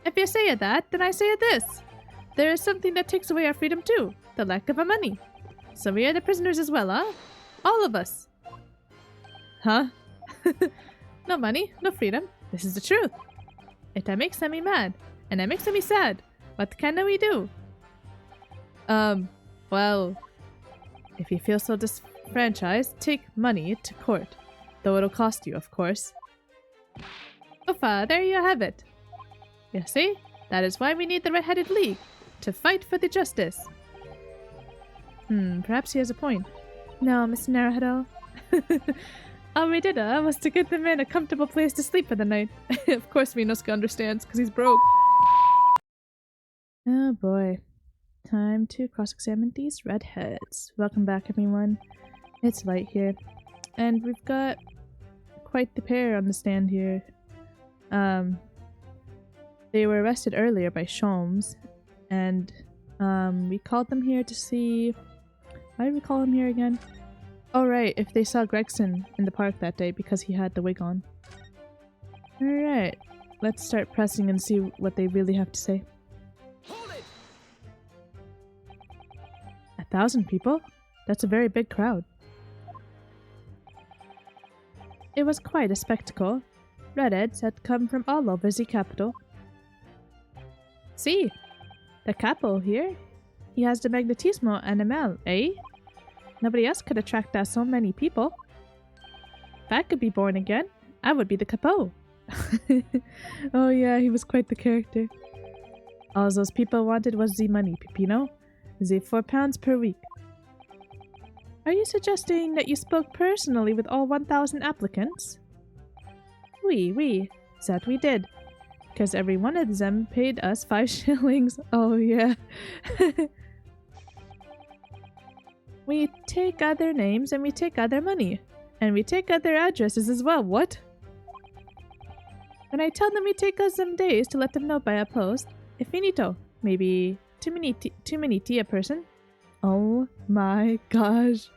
If you say that, then I say this. There is something that takes away our freedom too, the lack of our money. So we are the prisoners as well, huh? All of us. Huh? No money, no freedom. This is the truth. It makes me mad, and it makes me sad. What can we do? Well, if you feel so disfranchised, take money to court. Though it'll cost you, of course. There you have it. You see? That is why we need the Red-Headed League. To fight for the justice. Perhaps he has a point. No, Mr. Naruto. All we did was to get the man a comfortable place to sleep for the night. Of course Minosuke understands, because he's broke. Oh boy. Time to cross-examine these redheads. Welcome back, everyone. It's light here. And we've got quite the pair on the stand here. They were arrested earlier by Sholmes, and we called them here to see... Why did we call them here again? Oh right, if they saw Gregson in the park that day because he had the wig on. Alright, let's start pressing and see what they really have to say. 1,000 people? That's a very big crowd. It was quite a spectacle. Redheads had come from all over the capital. See, the capo here. He has the magnetismo animal, eh? Nobody else could attract so many people. If I could be born again, I would be the capo. Oh yeah, he was quite the character. All those people wanted was the money, Peppino. The £4 per week. Are you suggesting that you spoke personally with all 1,000 applicants? Oui, that we did. Because every one of them paid us 5 shillings. Oh yeah. We take other names and we take other money. And we take other addresses as well. What? When I tell them we take us some days to let them know by a post. If finito. Maybe too many tea a person. Oh my gosh.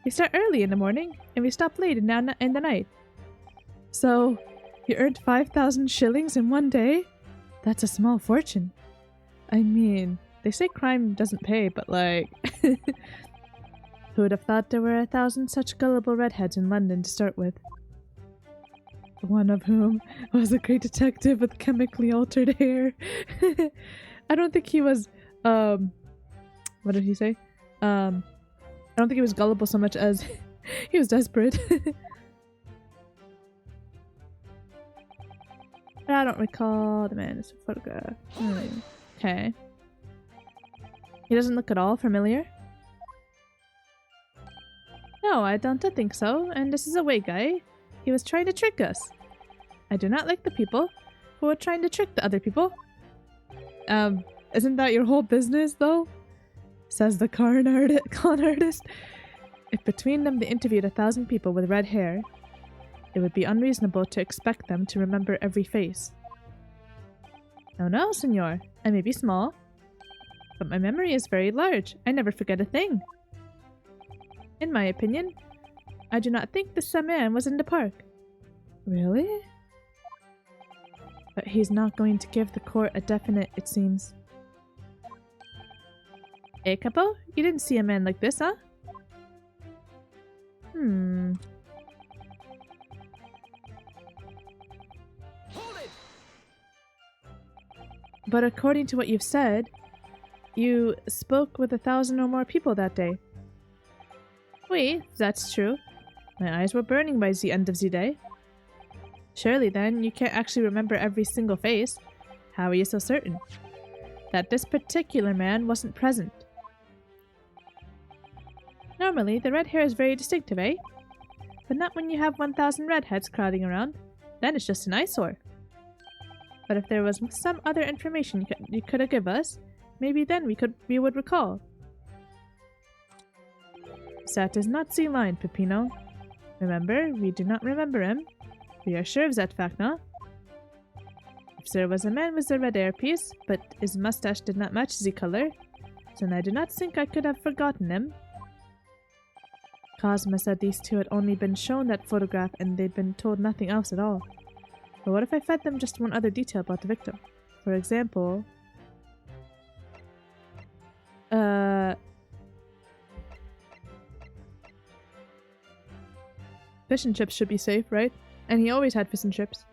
We start early in the morning and we stop late in the night. So, you earned 5,000 shillings in one day? That's a small fortune. I mean, they say crime doesn't pay, but like... Who would have thought there were 1,000 such gullible redheads in London to start with? One of whom was a great detective with chemically altered hair. I don't think he was, what did he say? I don't think he was gullible so much as he was desperate. I don't recall the man in this photograph. Okay. He doesn't look at all familiar? No, I don't think so, and this is a way guy. He was trying to trick us. I do not like the people who are trying to trick the other people. Isn't that your whole business, though? Says the con artist. If between them they interviewed 1,000 people with red hair, it would be unreasonable to expect them to remember every face. No, senor. I may be small, but my memory is very large. I never forget a thing. In my opinion, I do not think this man was in the park. Really? But he's not going to give the court a definite, it seems. Eh, Capo? You didn't see a man like this, huh? But according to what you've said, you spoke with 1,000 or more people that day. Oui, that's true. My eyes were burning by the end of the day. Surely then, you can't actually remember every single face. How are you so certain that this particular man wasn't present? Normally, the red hair is very distinctive, eh? But not when you have 1,000 redheads crowding around. Then it's just an eyesore. But if there was some other information you could have given us, maybe then we would recall. That is not the line, Peppino. Remember, we do not remember him. We are sure of that fact, no? If there was a man with a red hairpiece, but his mustache did not match the color, then I do not think I could have forgotten him. Cosma said these two had only been shown that photograph and they'd been told nothing else at all. But what if I fed them just one other detail about the victim? For example... Fish and chips should be safe, right? And he always had fish and chips.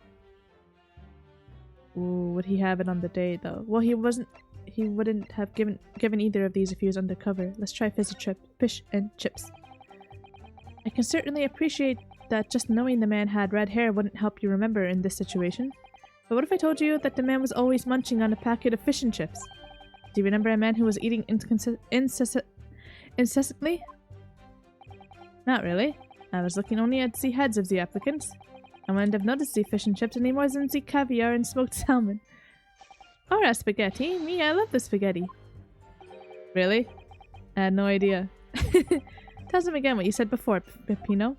Ooh, would he have it on the day, though? Well, he wouldn't have given either of these if he was undercover. Let's try fish and chips. I can certainly appreciate that just knowing the man had red hair wouldn't help you remember in this situation. But what if I told you that the man was always munching on a packet of fish and chips? Do you remember a man who was eating incessantly? Not really. I was looking only at the heads of the applicants. I wouldn't have noticed the fish and chips any more than the caviar and smoked salmon. Or a spaghetti. Me, I love the spaghetti. Really? I had no idea. Tell them again what you said before, Peppino.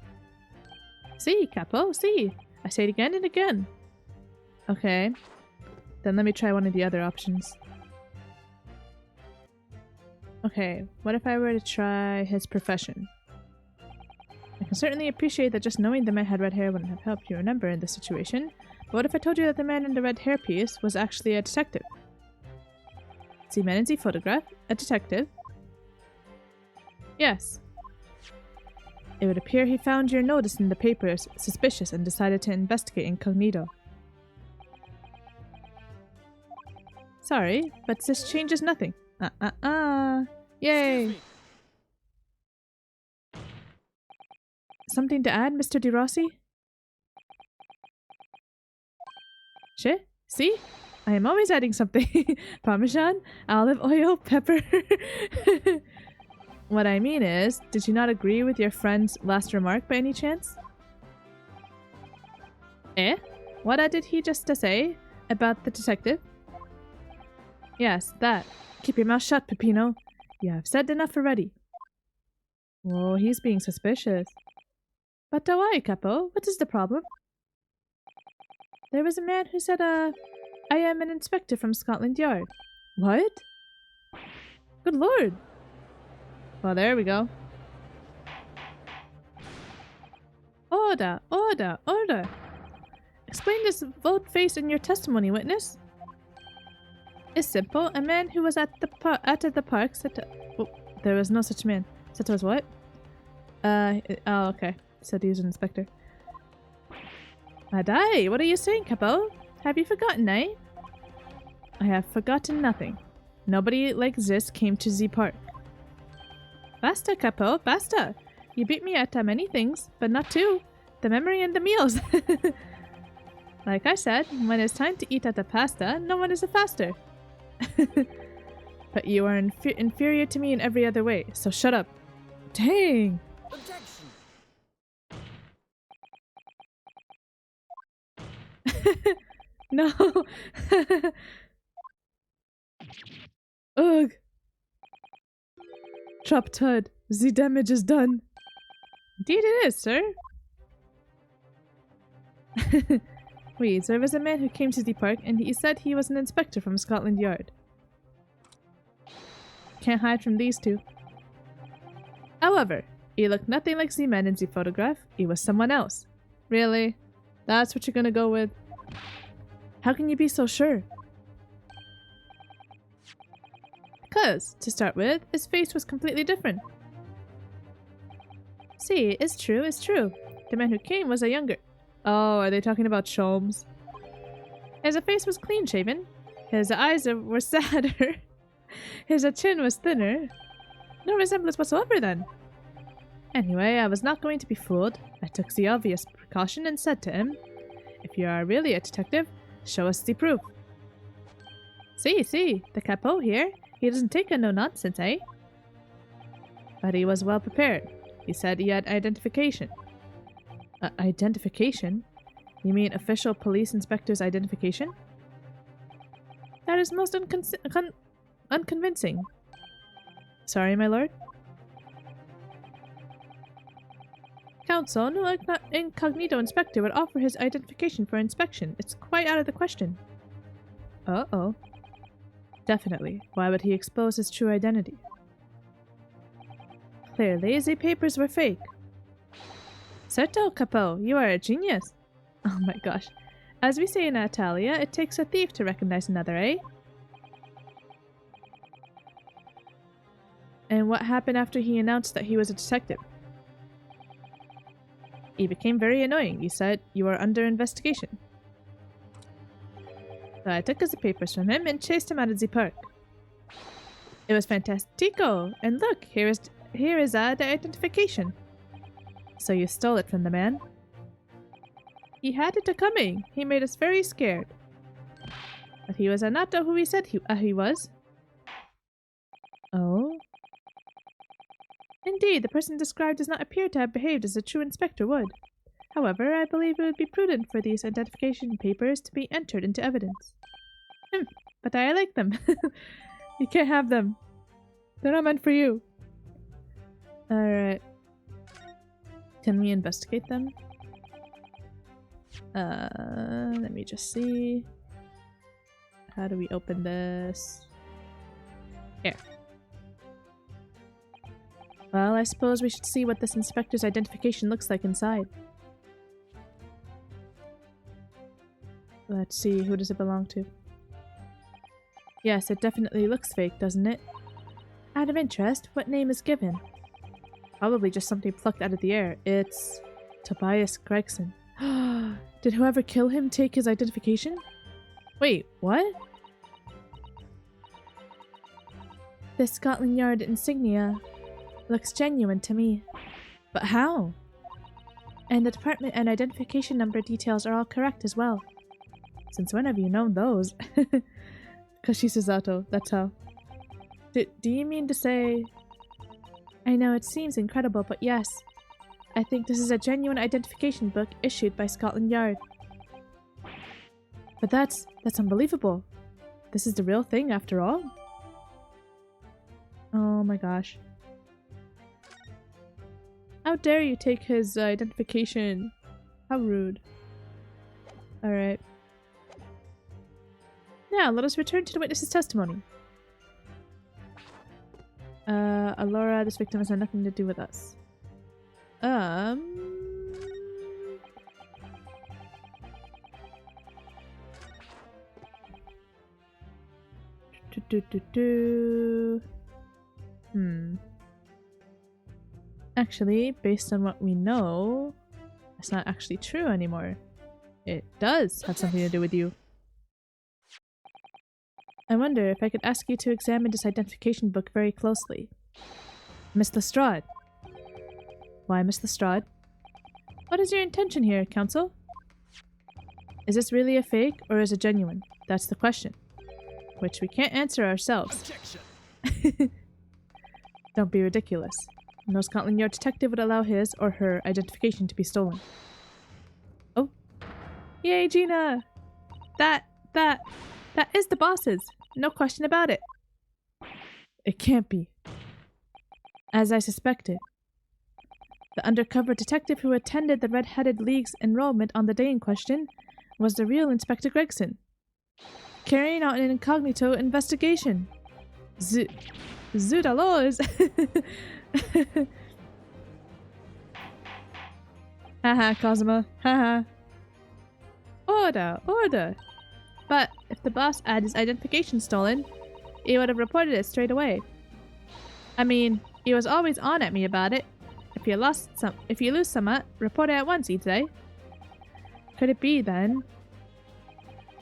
Si, Capo, si. I say it again and again. Okay. Then let me try one of the other options. Okay, what if I were to try his profession? I can certainly appreciate that just knowing the man had red hair wouldn't have helped you remember in this situation. But what if I told you that the man in the red hairpiece was actually a detective? The man in the photograph? A detective? Yes. It would appear he found your notice in the papers suspicious and decided to investigate incognito. Sorry, but this changes nothing. Yay! Something to add, Mr. De Rossi? She? See? I am always adding something. Parmesan, olive oil, pepper. What I mean is, did you not agree with your friend's last remark by any chance? Eh? What did he just say about the detective? Yes, that. Keep your mouth shut, Peppino. You have said enough already. Whoa, he's being suspicious. But why, Capo? What is the problem? There was a man who said, I am an inspector from Scotland Yard. What? Good lord. Well, there we go. Order, order, order. Explain this volte-face in your testimony, witness. It's simple. A man who was at the park said to... Oh, there was no such man. Said to us what? Oh, okay. Said he was an inspector. Adai, what are you saying, Capo? Have you forgotten, eh? I have forgotten nothing. Nobody like this came to the park. Basta, Capo, basta. You beat me at many things, but not two. The memory and the meals. Like I said, when it's time to eat at the pasta, no one is a faster. But you are inferior to me in every other way, so shut up. Dang! Objection! No! Ugh! Trapped HUD. The damage is done. Indeed it is, sir. Wait, there was a man who came to the park and he said he was an inspector from Scotland Yard. Can't hide from these two. However, he looked nothing like the man in the photograph. He was someone else. Really? That's what you're gonna go with? How can you be so sure? Because, to start with, his face was completely different. See, it's true, it's true. The man who came was a younger... Oh, are they talking about Sholmes? His face was clean-shaven. His eyes were sadder. His chin was thinner. No resemblance whatsoever, then. Anyway, I was not going to be fooled. I took the obvious precaution and said to him, if you are really a detective, show us the proof. See, the Capo here. He doesn't take a no-nonsense, eh? But he was well prepared. He said he had identification. Identification? You mean official police inspector's identification? That is most unconvincing. Sorry, my lord? Counsel, no incognito inspector would offer his identification for inspection. It's quite out of the question. Uh-oh. Definitely. Why would he expose his true identity? Clearly, the papers were fake. Certo, Capo, you are a genius. Oh my gosh. As we say in Italia, it takes a thief to recognize another, eh? And what happened after he announced that he was a detective? He became very annoying. He said, "You are under investigation." So I took his papers from him and chased him out of the park. It was fantastico! And look, here is the identification. So you stole it from the man? He had it coming. He made us very scared. But he was not who he said he was. Oh? Indeed, the person described does not appear to have behaved as a true inspector would. However, I believe it would be prudent for these identification papers to be entered into evidence. But I like them. You can't have them. They're not meant for you. Alright. Can we investigate them? Let me just see. How do we open this? Here. Well, I suppose we should see what this inspector's identification looks like inside. Let's see, who does it belong to? Yes, it definitely looks fake, doesn't it? Out of interest, what name is given? Probably just something plucked out of the air. It's Tobias Gregson. Did whoever kill him take his identification? Wait, what? This Scotland Yard insignia looks genuine to me. But how? And the department and identification number details are all correct as well. Since when have you known those? Because she's Zato, that's how. Do you mean to say... I know it seems incredible, but yes. I think this is a genuine identification book issued by Scotland Yard. But that's unbelievable. This is the real thing after all? Oh my gosh. How dare you take his identification? How rude. Alright. Now, let us return to the witness's testimony. Alora, this victim has had nothing to do with us. Actually, based on what we know, it's not actually true anymore. It does have something to do with you. I wonder if I could ask you to examine this identification book very closely. Miss Lestrade. Why, Miss Lestrade? What is your intention here, Counsel? Is this really a fake, or is it genuine? That's the question. Which we can't answer ourselves. Don't be ridiculous. No Scotland Yard detective would allow his or her identification to be stolen. Oh. Yay, Gina! That is the boss's. No question about it. It can't be. As I suspected. The undercover detective who attended the Red-Headed League's enrollment on the day in question was the real Inspector Gregson, carrying out an incognito investigation. Zoodalois! Haha, Cosima. Haha. Order! But if the boss had his identification stolen, he would have reported it straight away. I mean, he was always on at me about it. If you lose some, report it at once, he'd say. Could it be, then,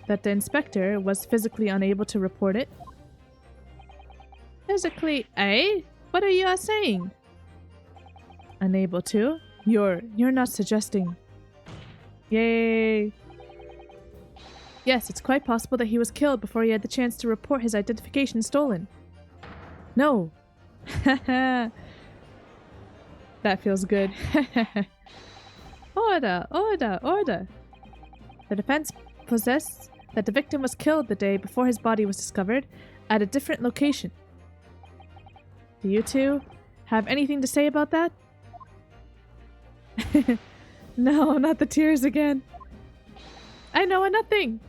that the inspector was physically unable to report it? Physically, eh? What are you saying? Unable to? You're not suggesting. Yay! Yes, it's quite possible that he was killed before he had the chance to report his identification stolen. No! Haha! That feels good. Order! The defense possessed that the victim was killed the day before his body was discovered at a different location. Do you two have anything to say about that? No, not the tears again. I know nothing.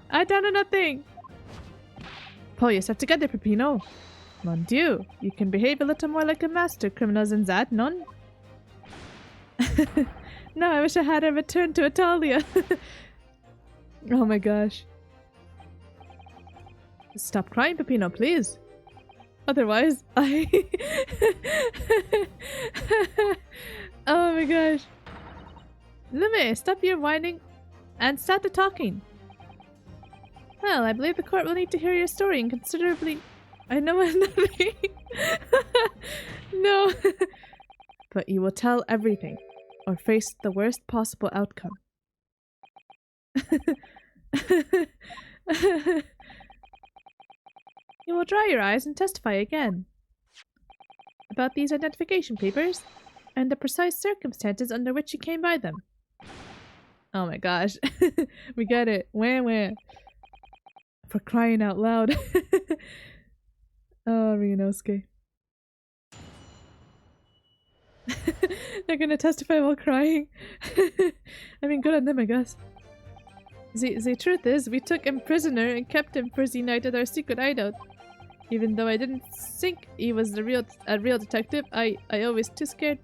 I don't know nothing. Pull yourself together, Peppino. Mon Dieu, you can behave a little more like a master criminal than that, non? No, I wish I had a return to Italia. Oh my gosh. Stop crying, Peppino, please. Otherwise, I... Oh my gosh. Lume, stop your whining and start the talking. Well, I believe the court will need to hear your story and considerably... I know nothing. No. But you will tell everything, or face the worst possible outcome. You will dry your eyes and testify again. About these identification papers, and the precise circumstances under which you came by them. Oh my gosh. We get it. Wah. For crying out loud. Oh, Ryunosuke. They're gonna testify while crying. I mean, good on them, I guess. The truth is, we took him prisoner and kept him for the night at our secret hideout. Even though I didn't think he was a real detective, I was too scared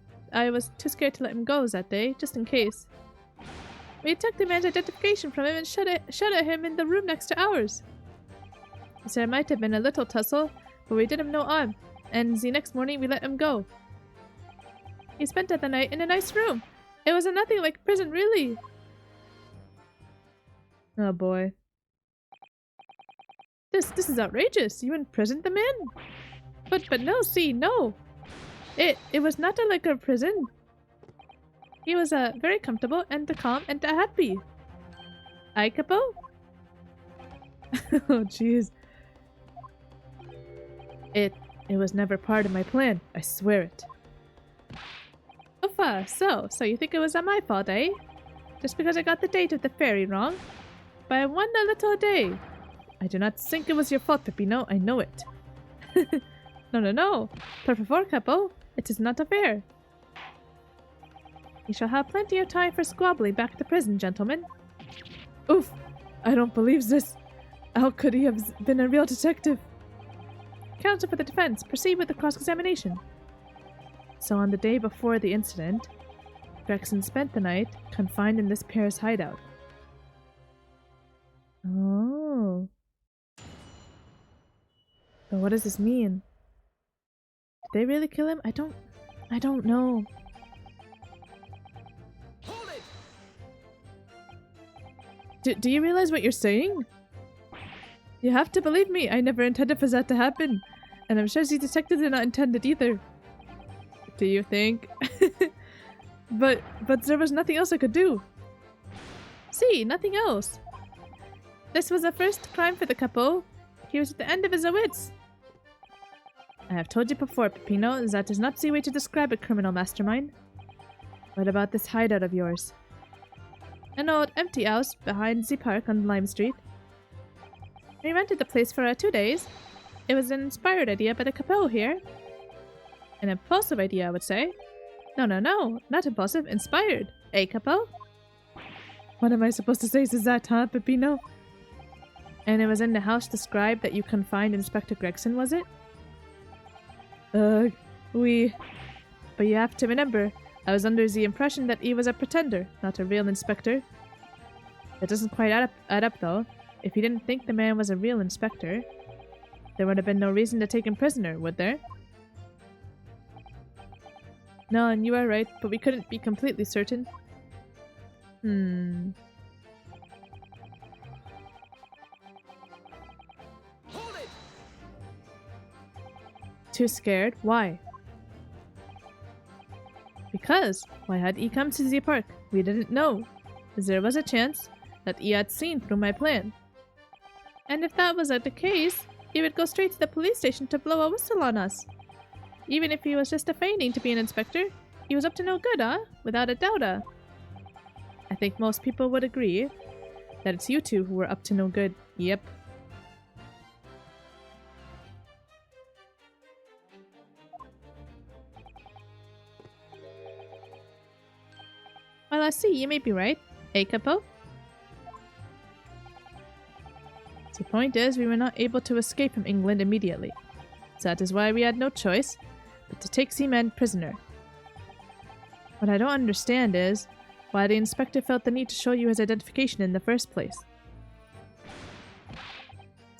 to let him go that day, just in case. We took the man's identification from him and shut at him in the room next to ours. There might have been a little tussle, but we did him no harm, and the next morning we let him go. He spent the night in a nice room. It was nothing like prison, really. Oh boy. This is outrageous. You imprisoned the man? But no, no. It was not like a prison. He was very comfortable and calm and happy. Aikapo? Oh jeez. It was never part of my plan. I swear it. Uffa, so you think it was my fault, eh? Just because I got the date of the ferry wrong? By one little day. I do not think it was your fault, Peppino. I know it. No. Per favor, capo. It is not fair. You shall have plenty of time for squabbling back to prison, gentlemen. Oof! I don't believe this. How could he have been a real detective? Counsel for the defense, proceed with the cross-examination. So on the day before the incident, Gregson spent the night confined in this pair's hideout. Oh. But what does this mean? Did they really kill him? I don't know. Hold it! Do you realize what you're saying? You have to believe me. I never intended for that to happen. And I'm sure the detective did not intend it either. Do you think? But there was nothing else I could do. See, nothing else. This was the first crime for the capo. He was at the end of his wits. I have told you before, Peppino, that is not the way to describe a criminal mastermind. What about this hideout of yours? An old empty house behind the park on Lime Street. We rented the place for 2 days. It was an inspired idea by the capo here. An impulsive idea, I would say. No, not impulsive, inspired. Eh, capo? What am I supposed to say to that, huh, Peppino? And it was in the house described that you confined Inspector Gregson, was it? But you have to remember, I was under the impression that he was a pretender, not a real inspector. That doesn't quite add up though. If you didn't think the man was a real inspector, there would have been no reason to take him prisoner, would there? No, and you are right, but we couldn't be completely certain. Hold it! Too scared? Why? Because, why had he come to the park? We didn't know. There was a chance that he had seen through my plan. And if that was the case, he would go straight to the police station to blow a whistle on us. Even if he was just feigning to be an inspector, he was up to no good, huh? Without a doubt, I think most people would agree that it's you two who were up to no good. Yep. Well, I see, you may be right. Eh, capo? The point is, we were not able to escape from England immediately. So that is why we had no choice but to take the man prisoner. What I don't understand is why the inspector felt the need to show you his identification in the first place.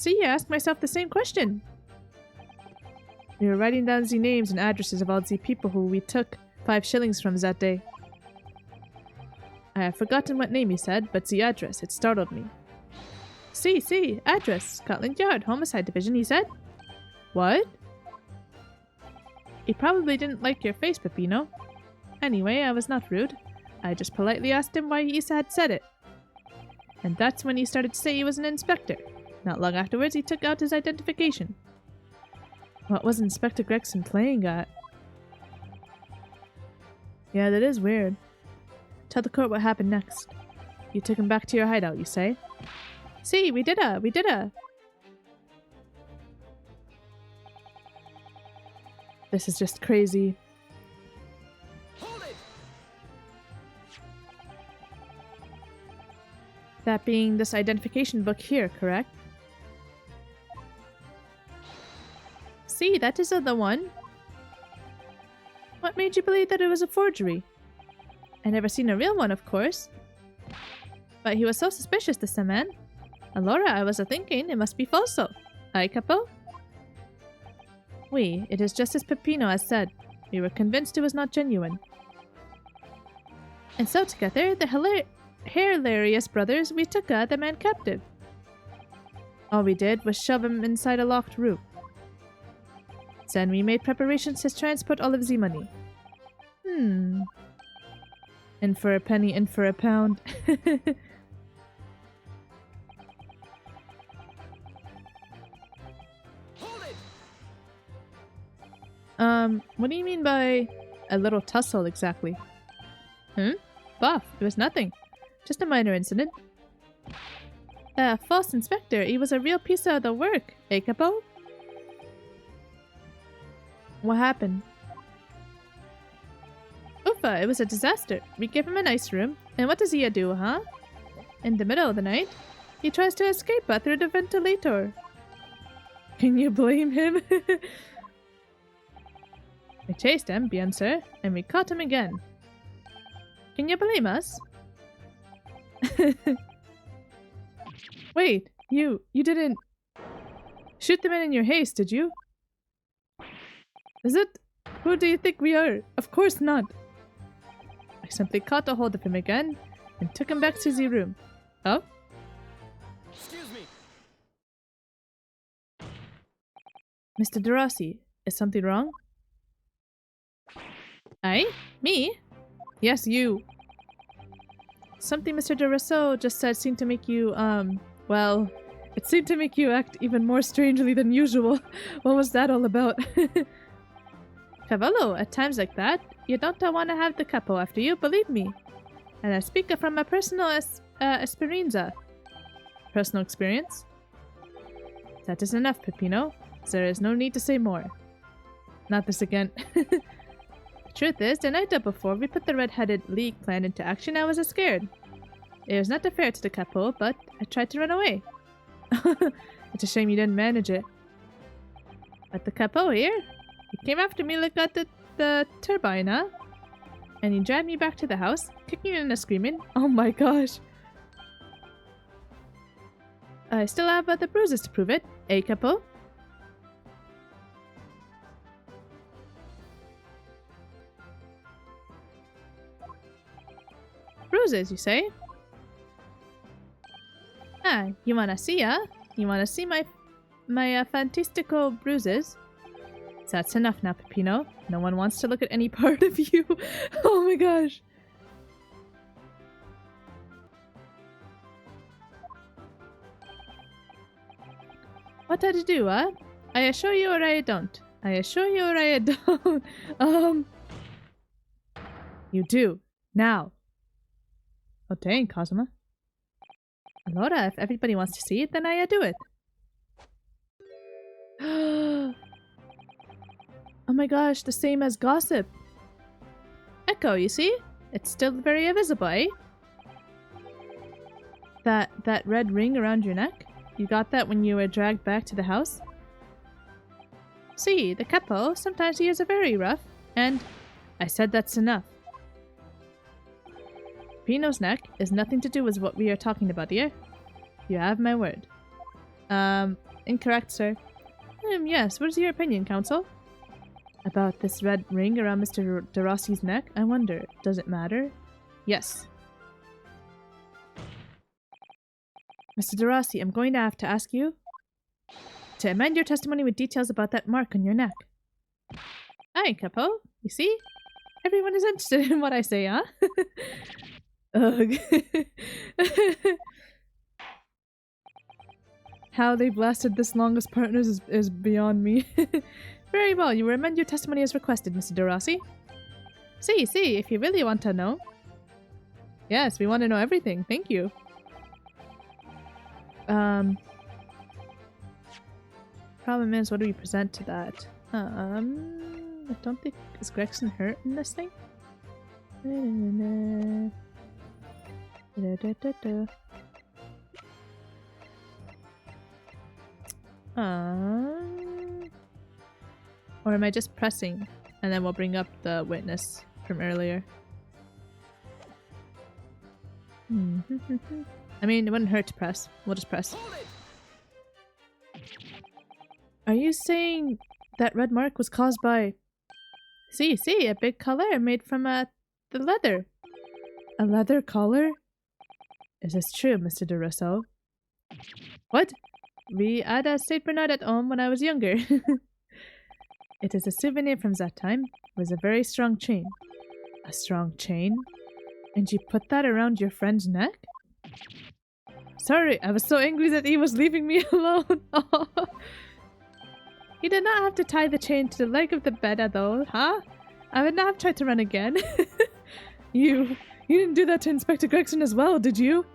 See, I ask myself the same question. We were writing down the names and addresses of all the people who we took 5 shillings from that day. I have forgotten what name he said, but the address, it startled me. See, address, Scotland Yard, Homicide Division, he said. What? He probably didn't like your face, Peppino. Anyway, I was not rude. I just politely asked him why he had said it. And that's when he started to say he was an inspector. Not long afterwards, he took out his identification. What was Inspector Gregson playing at? Yeah, that is weird. Tell the court what happened next. You took him back to your hideout, you say? See, we did a. This is just crazy. Hold it! That being this identification book here, correct? See, that is the one. What made you believe that it was a forgery? I never seen a real one, of course. But he was so suspicious, this man. Allora, I was a-thinking it must be falso. Aye, Capo? Oui, it is just as Peppino has said. We were convinced it was not genuine. And so together, the hilarious brothers, we took the man captive. All we did was shove him inside a locked room. Then we made preparations to transport all of the money. In for a penny, in for a pound. Hold it! What do you mean by a little tussle exactly? Buff, it was nothing. Just a minor incident. False inspector, he was a real piece of the work, eh, Capo? What happened? Uffa, it was a disaster. We gave him a nice room, and what does he do, huh? In the middle of the night, he tries to escape through the ventilator. Can you blame him? We chased him, bien sir, and we caught him again. Can you blame us? Wait, you didn't shoot the man in your haste, did you? Is it? Who do you think we are? Of course not. I simply caught a hold of him again and took him back to the room. Oh? Excuse me. Mr. De Rossi, is something wrong? Aye? Me? Yes, you. Something Mr. De Rousseau just said seemed to make you, well, it seemed to make you act even more strangely than usual. What was that all about? Cavallo, at times like that, you don't want to have the capo after you, believe me. And I speak from a personal esperienza. Personal experience? That is enough, Peppino. There is no need to say more. Not this again. The truth is, the night before we put the red-headed league plan into action, I was scared. It was not fair to the capo, but I tried to run away. It's a shame you didn't manage it. But the capo here, he came after me like at the turbine, huh? And he dragged me back to the house, kicking and screaming. Oh my gosh. I still have the bruises to prove it, eh, capo? Bruises, you say? Ah, you wanna see, huh? You wanna see my fantastical bruises? That's enough now, Peppino. No one wants to look at any part of you. Oh my gosh. What did I do, huh? I assure you or I don't. I assure you or I don't. You do. Now. Oh dang, Cosima. Allora, if everybody wants to see it, then I do it. Oh my gosh, the same as gossip. Echo, you see? It's still very visible, eh? That red ring around your neck? You got that when you were dragged back to the house? See, the capo, sometimes he is a very rough, and I said that's enough. Pino's neck is nothing to do with what we are talking about here. You have my word. Incorrect, sir. Yes, what is your opinion, Counsel? About this red ring around Mr. DeRossi's neck? I wonder, does it matter? Yes. Mr. DeRossi, I'm going to have to ask you to amend your testimony with details about that mark on your neck. Hi, Capo. You see? Everyone is interested in what I say, huh? Ugh. How they've lasted this long as partners is beyond me. Very well, you will amend your testimony as requested, Mr. DeRossi. See, if you really want to know. Yes, we want to know everything. Thank you. Problem is, what do we present to that? I don't think... Is Gregson hurt in this thing? Or am I just pressing and then we'll bring up the witness from earlier? I mean, it wouldn't hurt to press. We'll just press. Are you saying that red mark was caused by... See, a big collar made from the leather. A leather collar? Is this true, Mr. DeRosso? What? We had a Saint Bernard at home when I was younger. It is a souvenir from that time. It was a very strong chain. A strong chain? And you put that around your friend's neck? Sorry, I was so angry that he was leaving me alone. You did not have to tie the chain to the leg of the bed, though, huh? I would not have tried to run again. You didn't do that to Inspector Gregson as well, did you?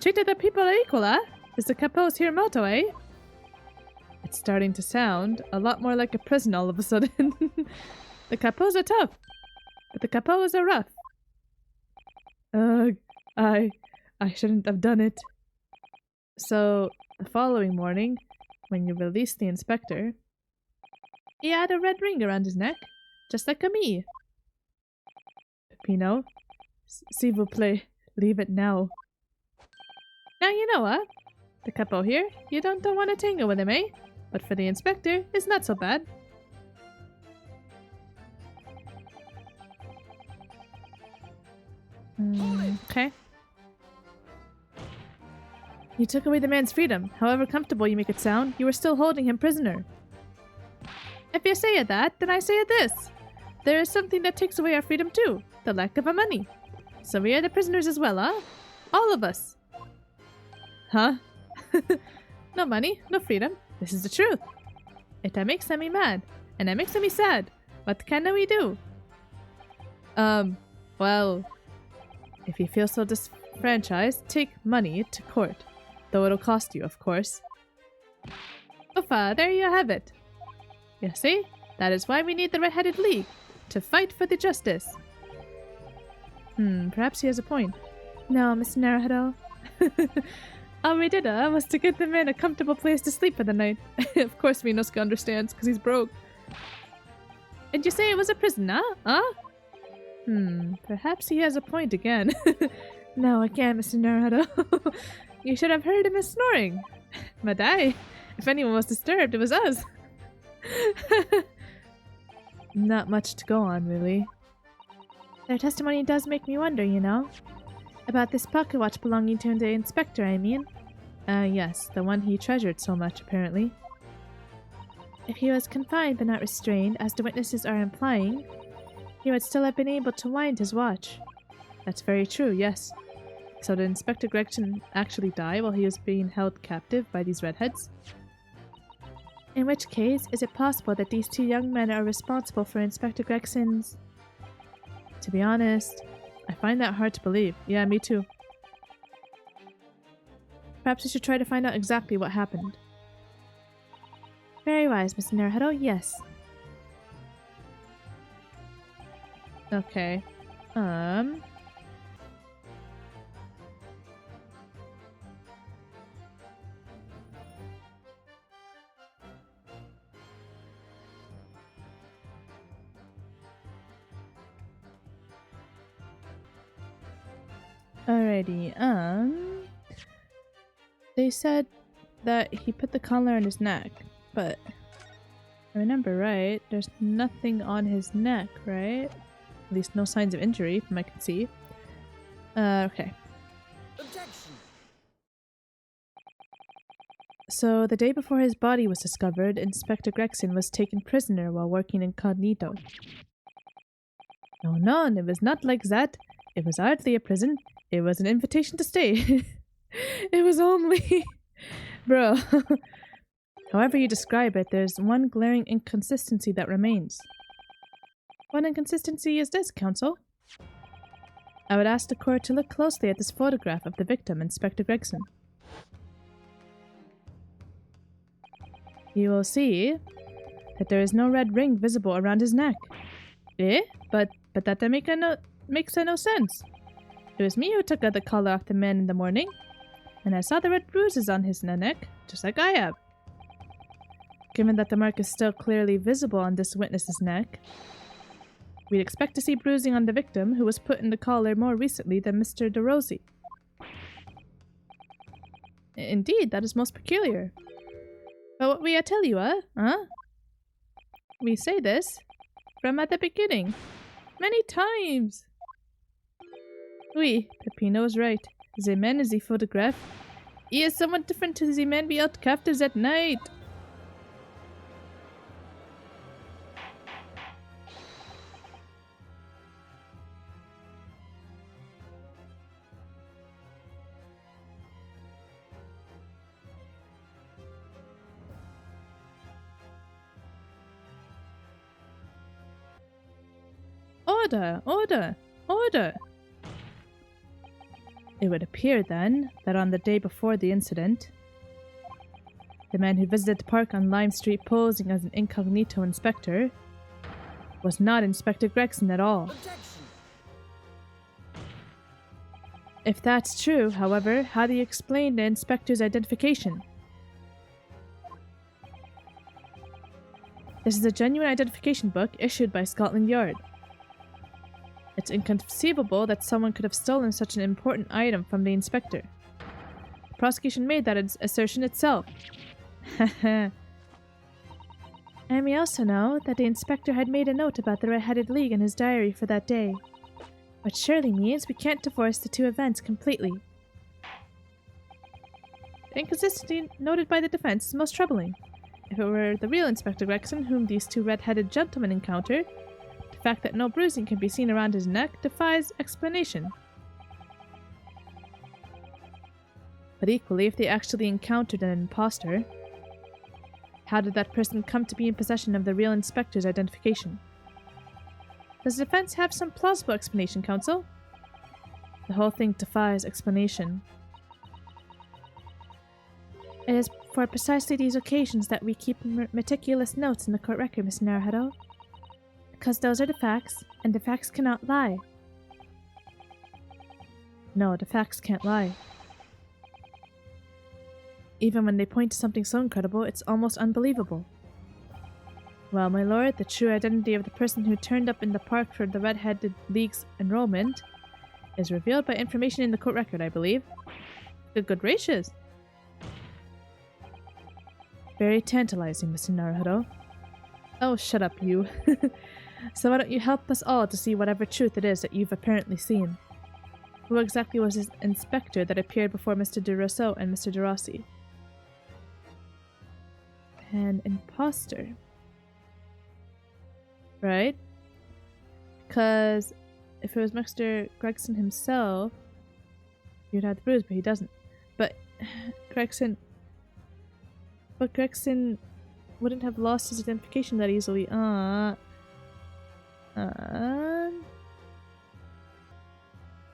Treat other people equal, huh? Is the Capo's here motto, eh? It's starting to sound a lot more like a prison all of a sudden. The Capos are tough, but the Capos are rough. Ugh, I shouldn't have done it. So, the following morning, when you released the inspector, he had a red ring around his neck, just like a me. Peppino, s'il vous plaît, leave it now. Now you know, huh? The Capo here, you don't want to tangle with him, eh? But for the inspector, it's not so bad. Okay. You took away the man's freedom. However comfortable you make it sound, you were still holding him prisoner. If you say it that, then I say it this. There is something that takes away our freedom too. The lack of our money. So we are the prisoners as well, huh? All of us. Huh? No money, no freedom. This is the truth. It makes me mad. And it makes me sad. What can we do? Well... If you feel so disfranchised, take money to court. Though it'll cost you, of course. Uffa, there you have it. You see? That is why we need the Red-Headed League. To fight for the justice. Perhaps he has a point. No, Mr. Naruto. All we did was to get the man a comfortable place to sleep for the night. Of course Minosuke understands, because he's broke. And you say it was a prison, huh? Perhaps he has a point again. No, I can't, Mr. Naruto. You should have heard him snoring. Madai, if anyone was disturbed, it was us. Not much to go on, really. Their testimony does make me wonder, you know. About this pocket watch belonging to the inspector, I mean. Yes, the one he treasured so much, apparently. If he was confined but not restrained, as the witnesses are implying, he would still have been able to wind his watch. That's very true, yes. So did Inspector Gregson actually die while he was being held captive by these redheads? In which case, is it possible that these two young men are responsible for Inspector Gregson's... To be honest, I find that hard to believe. Yeah, me too. Perhaps we should try to find out exactly what happened. Very wise, Mr. Naruto, yes. Okay. Alrighty, they said that he put the collar on his neck, but if I remember right, there's nothing on his neck, right? At least no signs of injury from what I can see. Okay. Objection. So, the day before his body was discovered, Inspector Gregson was taken prisoner while working incognito. No, it was not like that. It was hardly a prison. It was an invitation to stay. It was only... Bro. However you describe it, there's one glaring inconsistency that remains. What inconsistency is this, Counsel? I would ask the court to look closely at this photograph of the victim, Inspector Gregson. You will see that there is no red ring visible around his neck. Eh? But that makes no sense. It was me who took the collar off the man in the morning, and I saw the red bruises on his neck, just like I have. Given that the mark is still clearly visible on this witness's neck, we'd expect to see bruising on the victim, who was put in the collar more recently than Mr. DeRossi. Indeed, that is most peculiar. But what we tell you, huh? We say this from at the beginning, many times. Oui, Peppino is right. The man is the photograph. He is somewhat different to the man we outcaptured that night. Order! Order! Order! It would appear, then, that on the day before the incident, the man who visited the park on Lime Street posing as an incognito inspector was not Inspector Gregson at all. Objection. If that's true, however, how do you explain the inspector's identification? This is a genuine identification book issued by Scotland Yard. It's inconceivable that someone could have stolen such an important item from the inspector. The prosecution made that assertion itself. And we also know that the inspector had made a note about the Red-Headed League in his diary for that day, which surely means we can't divorce the two events completely. The inconsistency noted by the defense is most troubling. If it were the real Inspector Gregson whom these two red-headed gentlemen encountered, the fact that no bruising can be seen around his neck defies explanation. But equally, if they actually encountered an imposter, how did that person come to be in possession of the real inspector's identification? Does the defense have some plausible explanation, Counsel? The whole thing defies explanation. It is for precisely these occasions that we keep meticulous notes in the court record, Miss Naruhodo. Because those are the facts, and the facts cannot lie. No, the facts can't lie. Even when they point to something so incredible, it's almost unbelievable. Well, my lord, the true identity of the person who turned up in the park for the Red-Headed League's enrollment is revealed by information in the court record, I believe. Good gracious! Very tantalizing, Mr. Naruhodo. Oh, shut up, you. So why don't you help us all to see whatever truth it is that you've apparently seen? Who exactly was this inspector that appeared before Mr. de Rousseau and Mr. de Rossi? An imposter. Right? Because if it was Mr. Gregson himself, he'd have the bruise, but he doesn't. But Gregson wouldn't have lost his identification that easily.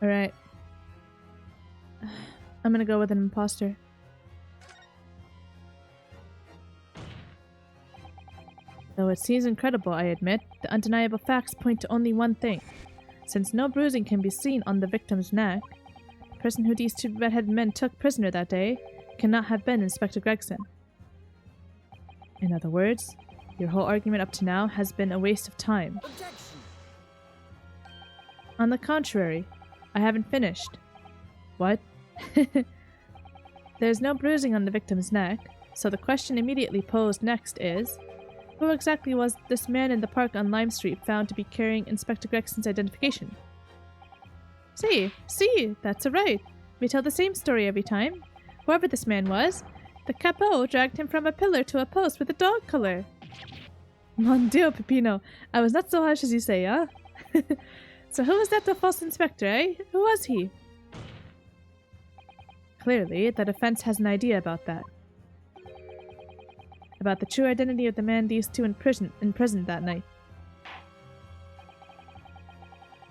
Alright. I'm gonna go with an imposter. Though it seems incredible, I admit, the undeniable facts point to only one thing. Since no bruising can be seen on the victim's neck, the person who these two red-headed men took prisoner that day cannot have been Inspector Gregson. In other words, your whole argument up to now has been a waste of time. Objection. On the contrary, I haven't finished. What? There's no bruising on the victim's neck, so the question immediately posed next is, who exactly was this man in the park on Lime Street found to be carrying Inspector Gregson's identification? See, that's right. We tell the same story every time. Whoever this man was, the capo dragged him from a pillar to a post with a dog collar. Mon Dio, Peppino, I was not so harsh as you say, huh? So who was that the false inspector, eh? Who was he? Clearly, the defense has an idea about that. About the true identity of the man these two imprisoned that night.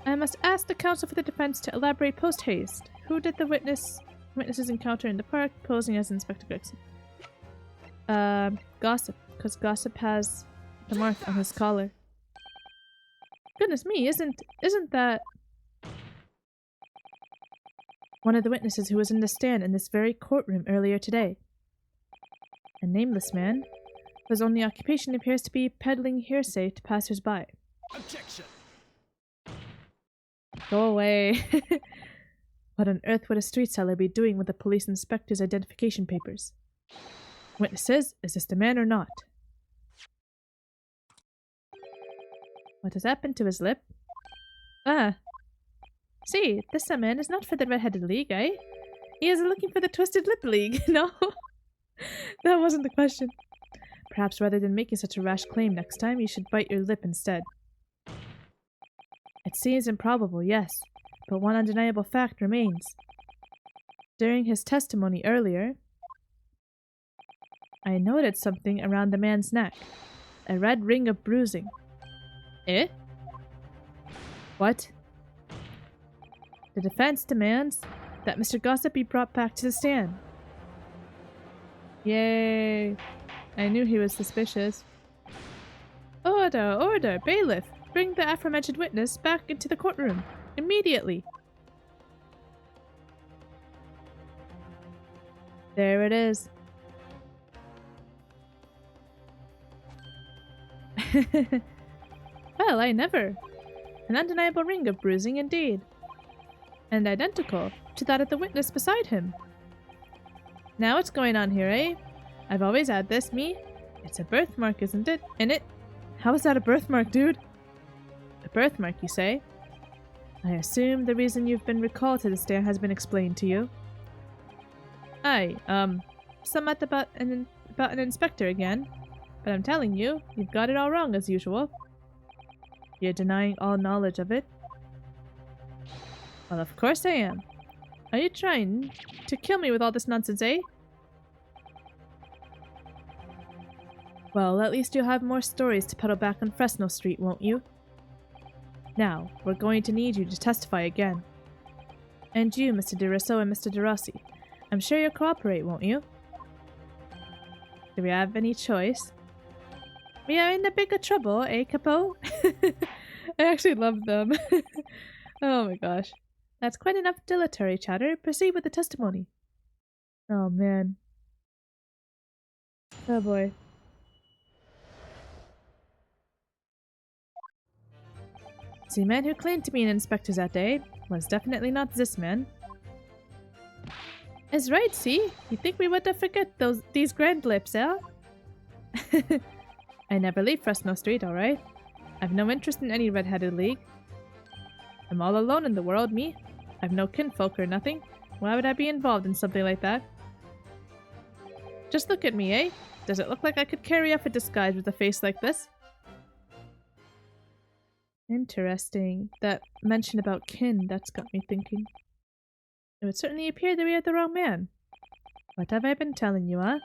I must ask the counsel for the defense to elaborate post-haste. Who did the witnesses encounter in the park posing as Inspector Gregson? Gossip, because Gossip has the mark on his collar. Goodness me, isn't that one of the witnesses who was in the stand in this very courtroom earlier today? A nameless man, whose only occupation appears to be peddling hearsay to passers-by. Objection! Go away. What on earth would a street seller be doing with a police inspector's identification papers? Witnesses, is this the man or not? What has happened to his lip? Ah. See, this man is not for the Red-Headed League, eh? He is looking for the Twisted Lip League. No? That wasn't the question. Perhaps rather than making such a rash claim next time, you should bite your lip instead. It seems improbable, yes, but one undeniable fact remains. During his testimony earlier, I noted something around the man's neck. A red ring of bruising. Eh? What? The defense demands that Mr. Gossip be brought back to the stand. Yay! I knew he was suspicious. Order, bailiff! Bring the aforementioned witness back into the courtroom. Immediately! There it is. Well, I never. An undeniable ring of bruising indeed. And identical to that of the witness beside him. Now what's going on here, eh? I've always had this, me. It's a birthmark, isn't it? How is that a birthmark, dude? A birthmark, you say? I assume the reason you've been recalled to the stand has been explained to you. Aye, somewhat about an inspector again. But I'm telling you, you've got it all wrong as usual. You're denying all knowledge of it. Well, of course I am. Are you trying to kill me with all this nonsense, eh? Well, at least you'll have more stories to peddle back on Fresno Street, won't you? Now, we're going to need you to testify again. And you, Mr. DeRisso and Mr. DeRossi. I'm sure you'll cooperate, won't you? Do we have any choice? We are in a big trouble, eh, Capo? I actually love them. Oh my gosh. That's quite enough dilatory chatter. Proceed with the testimony. Oh man. Oh boy. The man who claimed to be an inspector that day was definitely not this man. Is right, see? You think we would forget these grand lips, eh? I never leave Fresno Street, alright? I've no interest in any red-headed league. I'm all alone in the world, me. I've no kinfolk or nothing. Why would I be involved in something like that? Just look at me, eh? Does it look like I could carry off a disguise with a face like this? Interesting. That mention about kin, that's got me thinking. It would certainly appear that we are the wrong man. What have I been telling you, huh?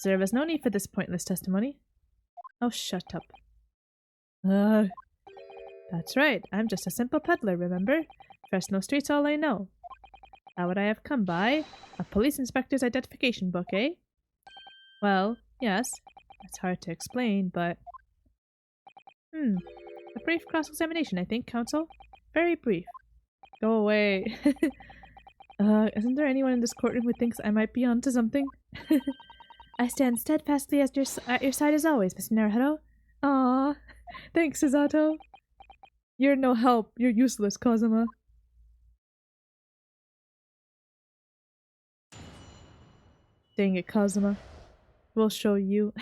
There was no need for this pointless testimony. Oh, shut up. That's right, I'm just a simple peddler, remember? Fresno Street's all I know. How would I have come by? A police inspector's identification book, eh? Well, yes. It's hard to explain, but... A brief cross-examination, I think, counsel. Very brief. Go away. Isn't there anyone in this courtroom who thinks I might be onto something? I stand steadfastly at your side as always, Mr. Naruto. Aww. Thanks, Susato. You're no help. You're useless, Kazuma. Dang it, Kazuma. We'll show you.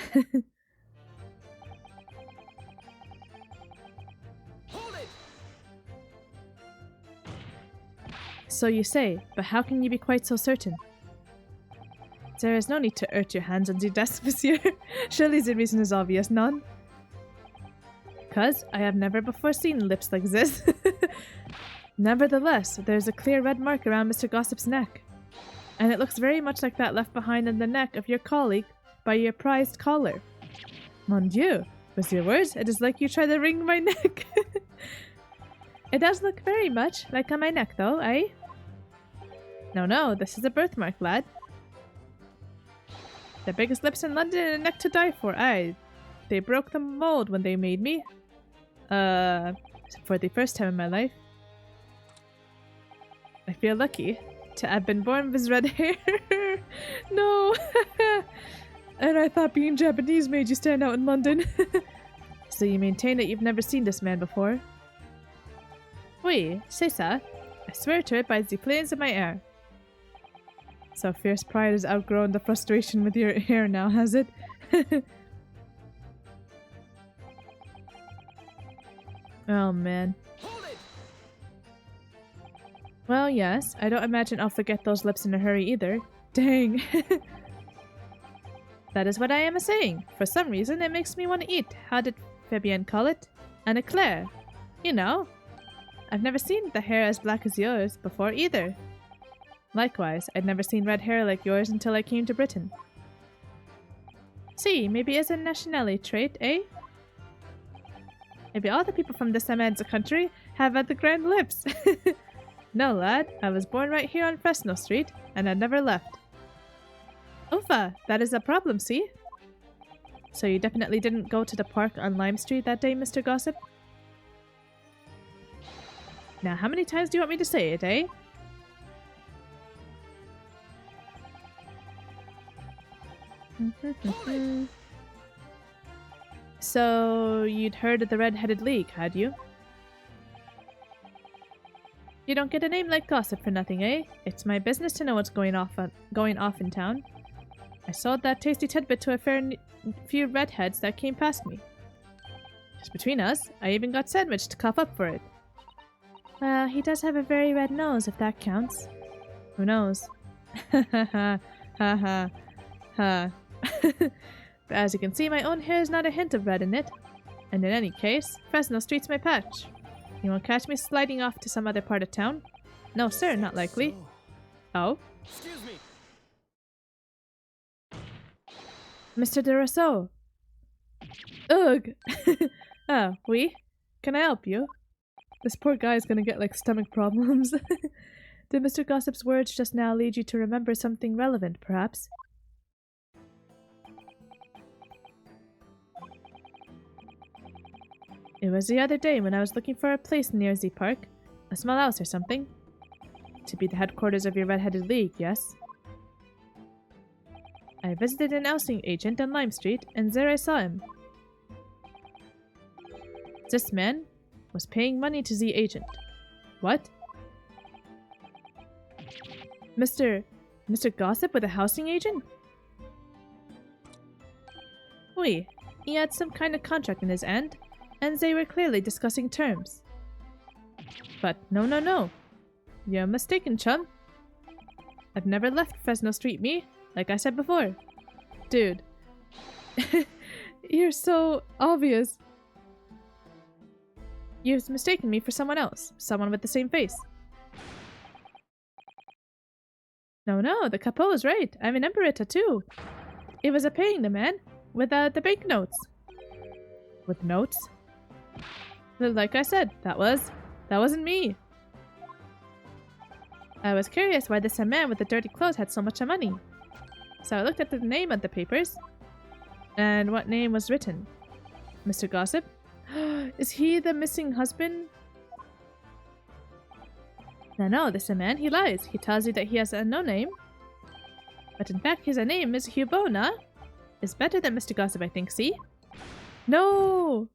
Hold it! So you say, but how can you be quite so certain? There is no need to hurt your hands on the desk, monsieur. Surely the reason is obvious, none? Because I have never before seen lips like this. Nevertheless, there is a clear red mark around Mr. Gossip's neck. And it looks very much like that left behind in the neck of your colleague by your prized collar. Mon Dieu, with your words, it is like you try to wring my neck. It does look very much like on my neck though, eh? No, this is a birthmark, lad. The biggest lips in London and a neck to die for, aye. They broke the mold when they made me. For the first time in my life. I feel lucky to have been born with red hair. No! And I thought being Japanese made you stand out in London. So you maintain that you've never seen this man before? Oui, c'est ça. I swear to it by the flames of my hair. So fierce pride has outgrown the frustration with your hair now, has it? Oh man. Well, yes. I don't imagine I'll forget those lips in a hurry either. Dang. That is what I am saying. For some reason, it makes me want to eat. How did Fabienne call it? An eclair. You know. I've never seen the hair as black as yours before either. Likewise, I'd never seen red hair like yours until I came to Britain. See, maybe it's a nationality trait, eh? Maybe all the people from this immense country have had the grand lips. No, lad, I was born right here on Fresno Street, and I never left. Oofa, that is a problem, see? So you definitely didn't go to the park on Lime Street that day, Mr. Gossip? Now, how many times do you want me to say it, eh? So, you'd heard of the Red-Headed League, had you? You don't get a name like Gossip for nothing, eh? It's my business to know what's going off in town. I sold that tasty tidbit to a few redheads that came past me. Just between us, I even got sandwiched to cough up for it. Well, he does have a very red nose, if that counts. Who knows? Ha ha ha ha ha ha. But as you can see, my own hair is not a hint of red in it. And in any case, Fresno Street's my patch. You won't catch me sliding off to some other part of town? No, sir, not likely. Oh? Excuse me. Mr. de Rousseau. Ugh! Ah, oui? Can I help you? This poor guy is gonna get, like, stomach problems. Did Mr. Gossip's words just now lead you to remember something relevant, perhaps? It was the other day when I was looking for a place near the park. A small house or something. To be the headquarters of your Red-Headed League, yes? I visited an ousting agent on Lime Street, and there I saw him. This man was paying money to the agent. What? Mr. Gossip with a housing agent? Oui, he had some kind of contract in his hand, and they were clearly discussing terms. But no. You're mistaken, chum. I've never left Fresno Street, me, like I said before. Dude. You're so obvious. You've mistaken me for someone else. Someone with the same face. No, the capo is right. I remember it too. It was a paying the man with the banknotes. With notes? Like I said, that wasn't me. I was curious why this man with the dirty clothes had so much money. So I looked at the name of the papers. And what name was written? Mr. Gossip? Is he the missing husband? No, this man, he lies. He tells you that he has no name. But in fact, his name is Hubona. Is better than Mr. Gossip, I think, see? No!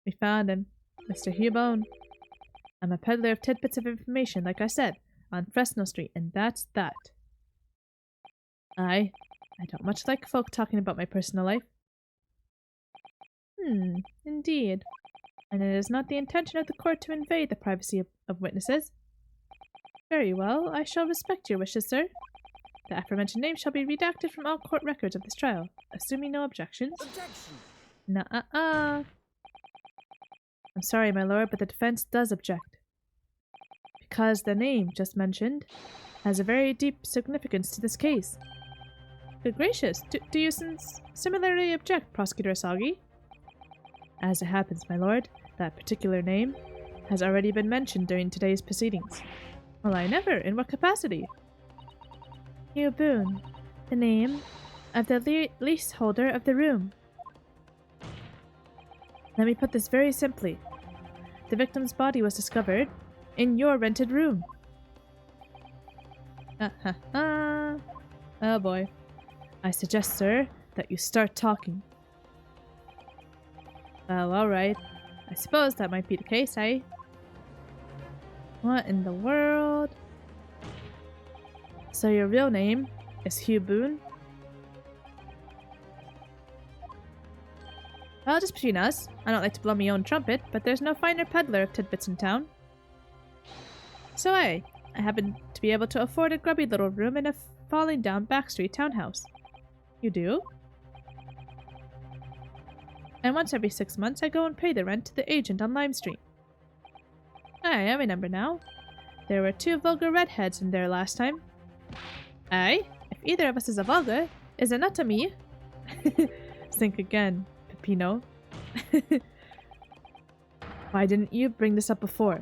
We found him. Mr. Hubone. I'm a peddler of tidbits of information, like I said, on Fresno Street, and that's that. I don't much like folk talking about my personal life. Indeed. And it is not the intention of the court to invade the privacy of witnesses. Very well, I shall respect your wishes, sir. The aforementioned name shall be redacted from all court records of this trial, assuming no objections. Objection! Nuh-uh-uh. I'm sorry, my lord, but the defense does object. Because the name just mentioned has a very deep significance to this case. Good gracious, do you similarly object, Prosecutor Asagi? As it happens, my lord, that particular name has already been mentioned during today's proceedings. Well, I never. In what capacity? Hugh Boone, the name of the leaseholder of the room. Let me put this very simply. The victim's body was discovered in your rented room. Oh boy. I suggest, sir, that you start talking. Well, alright. I suppose that might be the case, eh? What in the world? So your real name is Hugh Boone? Well, just between us. I don't like to blow my own trumpet, but there's no finer peddler of tidbits in town. So I happen to be able to afford a grubby little room in a falling down backstreet townhouse. You do? And once every 6 months I go and pay the rent to the agent on Lime Street. Aye, I remember now. There were 2 vulgar redheads in there last time. Aye, if either of us is a vulgar, is it not to me? Think again, Peppino. Why didn't you bring this up before?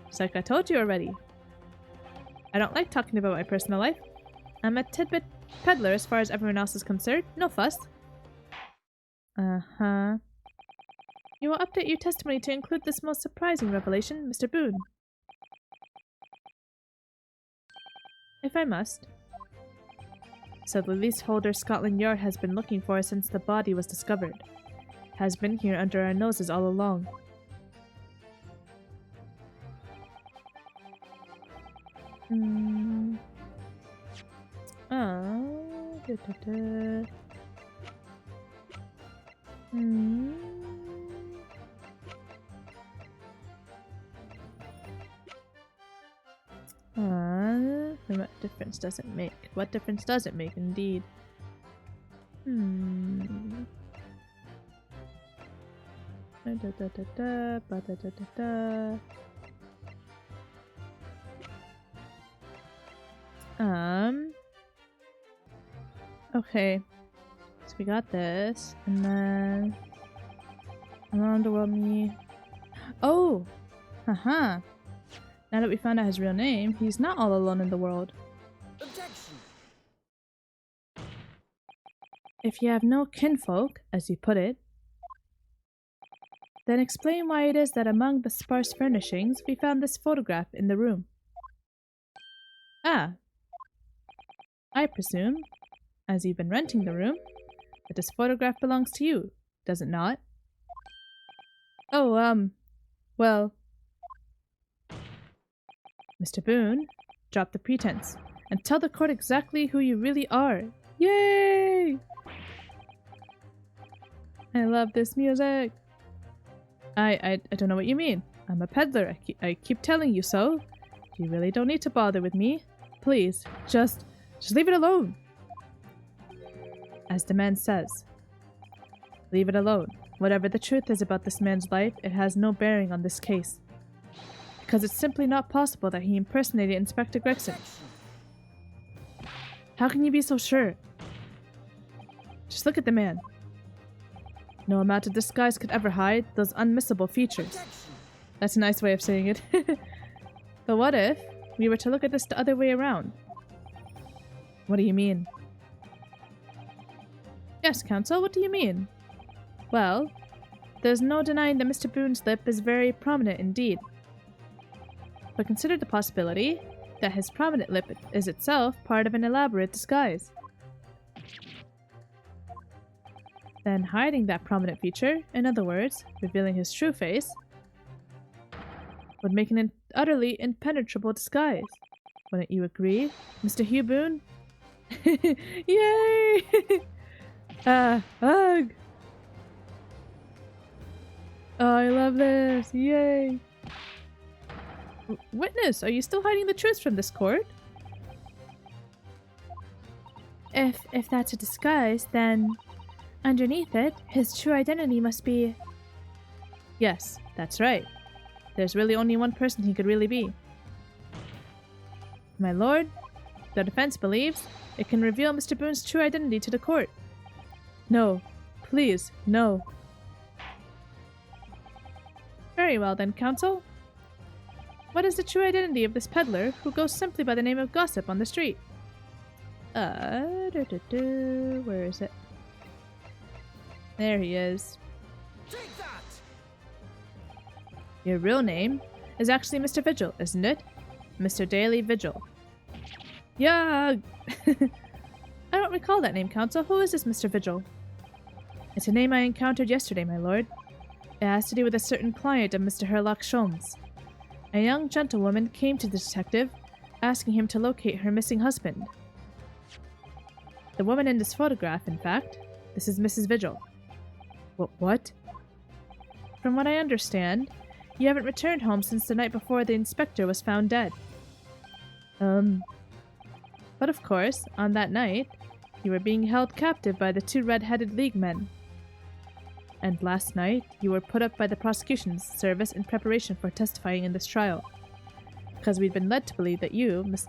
It's like I told you already. I don't like talking about my personal life. I'm a tidbit peddler as far as everyone else is concerned. No fuss. Uh-huh. You will update your testimony to include this most surprising revelation, Mr. Boone. If I must. So the leaseholder Scotland Yard has been looking for since the body was discovered. Has been here under our noses all along. What difference does it make? What difference does it make, indeed? Okay. So we got this, and then around the world me. Oh! Haha! Now that we found out his real name, he's not all alone in the world. Objection! If you have no kinfolk, as you put it, then explain why it is that among the sparse furnishings we found this photograph in the room. Ah. I presume, as you've been renting the room, that this photograph belongs to you, does it not? Oh, well... Mr. Boone, drop the pretense, and tell the court exactly who you really are. Yay! I love this music. I don't know what you mean. I'm a peddler. I keep telling you so. You really don't need to bother with me. Please, just leave it alone. As the man says. Leave it alone. Whatever the truth is about this man's life, it has no bearing on this case. Because it's simply not possible that he impersonated Inspector Gregson. How can you be so sure? Just look at the man. No amount of disguise could ever hide those unmissable features. That's a nice way of saying it. But what if we were to look at this the other way around? What do you mean? Yes, counsel, what do you mean? Well, there's no denying that Mr. Boone's lip is very prominent indeed. But consider the possibility that his prominent lip is itself part of an elaborate disguise. Then hiding that prominent feature, in other words, revealing his true face, would make an utterly impenetrable disguise. Wouldn't you agree, Mr. Hugh Boone? Yay! Ugh! Oh, I love this! Yay! Witness, are you still hiding the truth from this court? If that's a disguise, then underneath it, his true identity must be... Yes, that's right. There's really only one person he could really be. My lord, the defense believes it can reveal Mr. Boone's true identity to the court. No. Please, no. Very well then, counsel. What is the true identity of this peddler who goes simply by the name of Gossip on the street? Where is it? There he is. Take that! Your real name is actually Mr. Vigil, isn't it? Mr. Daily Vigil. Yeah. I don't recall that name, counsel. Who is this Mr. Vigil? It's a name I encountered yesterday, my lord. It has to do with a certain client of Mr. Herlock Sholmes. A young gentlewoman came to the detective, asking him to locate her missing husband. The woman in this photograph, in fact, this is Mrs. Vigil. What? From what I understand, you haven't returned home since the night before the inspector was found dead. But of course, on that night, you were being held captive by the two red-headed League men. And last night, you were put up by the prosecution's service in preparation for testifying in this trial. Because we'd been led to believe that you, Miss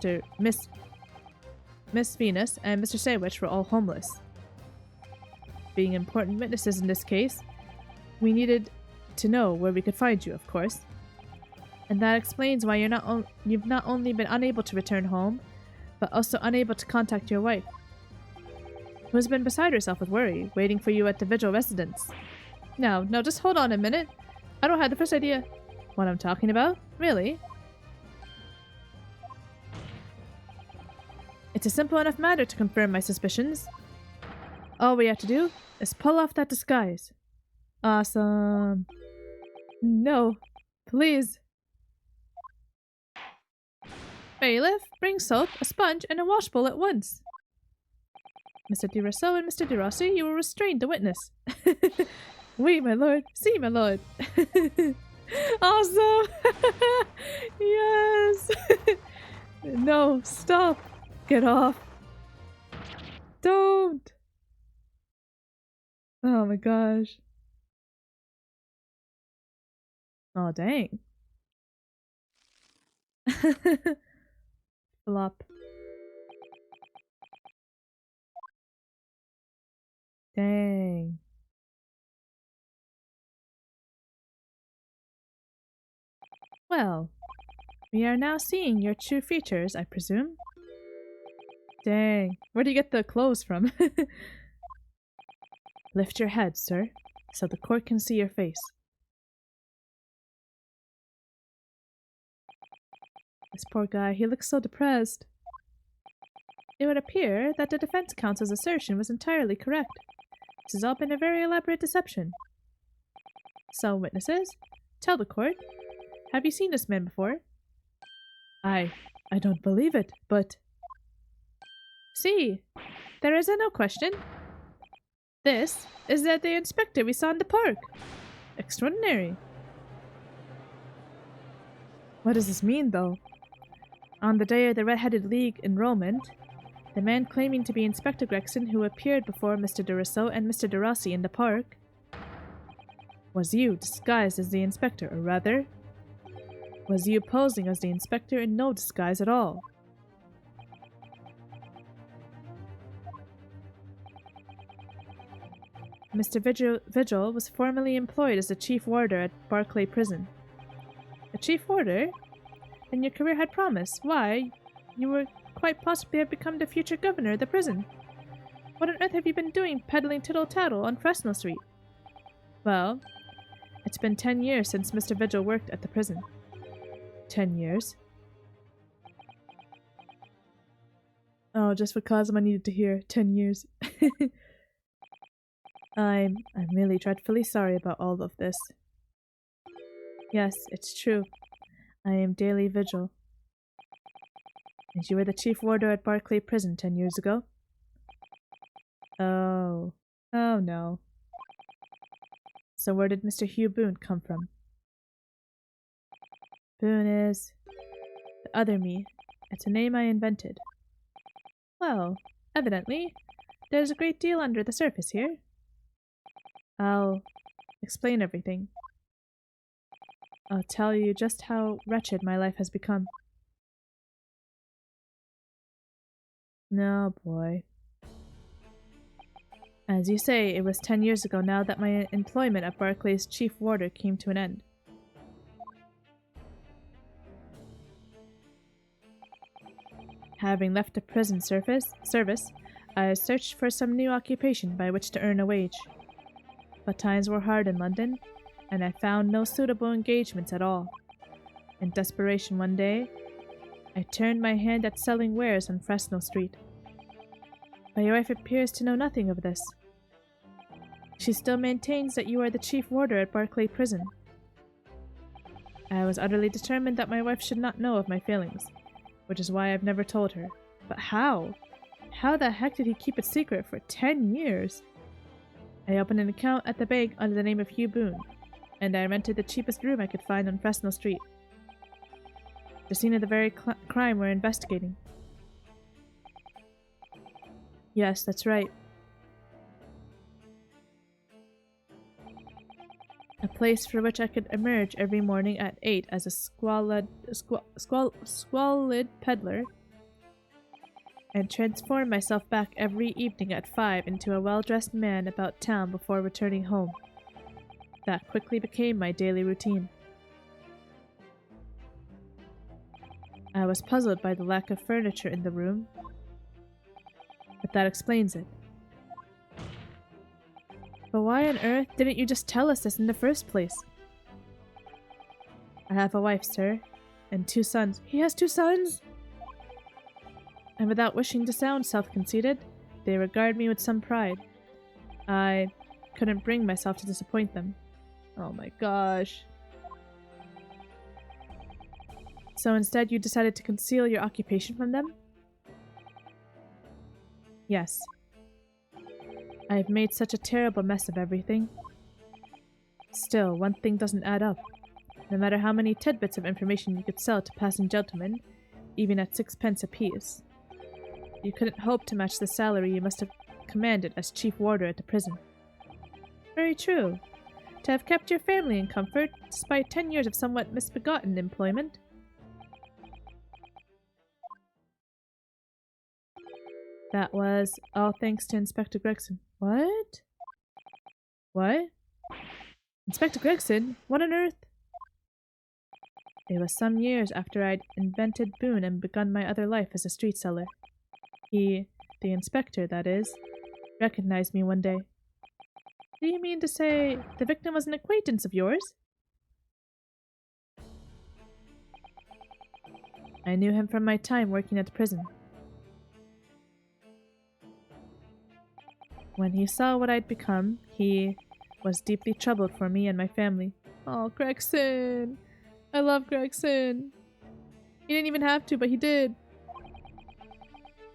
Venus, and Mr. Sandwich were all homeless. Being important witnesses in this case, we needed to know where we could find you, of course. And that explains why you've not only been unable to return home, but also unable to contact your wife, who has been beside herself with worry, waiting for you at the Vigil residence. Now, just hold on a minute. I don't have the first idea what I'm talking about. Really? It's a simple enough matter to confirm my suspicions. All we have to do is pull off that disguise. Awesome. No. Please. Bailiff, bring soap, a sponge, and a washbowl at once. Mr. de Rousseau and Mr. de Rossi, you will restrain the witness. Oui, my lord. Si, my lord. Awesome. Yes. No, stop. Get off. Don't. Oh my gosh. Oh, dang. Flop. Dang. Well, we are now seeing your true features, I presume. Dang. Where do you get the clothes from? Lift your head, sir, so the court can see your face. This poor guy, he looks so depressed. It would appear that the defense counsel's assertion was entirely correct. This has all been a very elaborate deception. So, witnesses, tell the court, have you seen this man before? I don't believe it, but... See, there is no question. This is the inspector we saw in the park. Extraordinary. What does this mean, though? On the day of the Red-Headed League enrollment, the man claiming to be Inspector Gregson who appeared before Mr. de Rousseau and Mr. de Rossi in the park was you disguised as the inspector, or rather, was you posing as the inspector in no disguise at all. Mr. Vigil was formerly employed as the chief warder at Barclay Prison. A chief warder? Then your career had promise. Why, you were quite possibly have become the future governor of the prison. What on earth have you been doing peddling tittle-tattle on Fresno Street? Well, it's been 10 years since Mr. Vigil worked at the prison. 10 years? Oh, just what Cosmo needed to hear. 10 years. I'm really dreadfully sorry about all of this. Yes, it's true. I am Daily Vigil. And you were the chief warder at Barclay Prison 10 years ago? Oh. Oh no. So where did Mr. Hugh Boone come from? Boone is the other me. It's a name I invented. Well, evidently, there's a great deal under the surface here. I'll explain everything. I'll tell you just how wretched my life has become. No, boy. As you say, it was 10 years ago now that my employment at Barclay's chief warder came to an end. Having left the prison service, I searched for some new occupation by which to earn a wage. But times were hard in London, and I found no suitable engagements at all. In desperation one day, I turned my hand at selling wares on Fresno Street. My wife appears to know nothing of this. She still maintains that you are the chief warder at Barclay Prison. I was utterly determined that my wife should not know of my failings, which is why I've never told her. But how? How the heck did he keep it secret for 10 years? I opened an account at the bank under the name of Hugh Boone, and I rented the cheapest room I could find on Fresno Street. The scene of the very crime we're investigating. Yes, that's right. A place for which I could emerge every morning at 8 as a squalid peddler, and transform myself back every evening at 5 into a well-dressed man about town before returning home. That quickly became my daily routine. I was puzzled by the lack of furniture in the room, but that explains it. But why on earth didn't you just tell us this in the first place? I have a wife, sir, and 2 sons. He has 2 sons? And without wishing to sound self-conceited, they regard me with some pride. I couldn't bring myself to disappoint them. Oh my gosh. So instead you decided to conceal your occupation from them? Yes. I've made such a terrible mess of everything. Still, one thing doesn't add up. No matter how many tidbits of information you could sell to passing gentlemen, even at 6p apiece, you couldn't hope to match the salary you must have commanded as chief warder at the prison. Very true. To have kept your family in comfort, despite 10 years of somewhat misbegotten employment. That was all thanks to Inspector Gregson. What? What? Inspector Gregson? What on earth? It was some years after I'd invented Boone and begun my other life as a street seller. He, the inspector, that is, recognized me one day. Do you mean to say the victim was an acquaintance of yours? I knew him from my time working at the prison. When he saw what I'd become, he was deeply troubled for me and my family. Oh, Gregson! I love Gregson! He didn't even have to, but he did.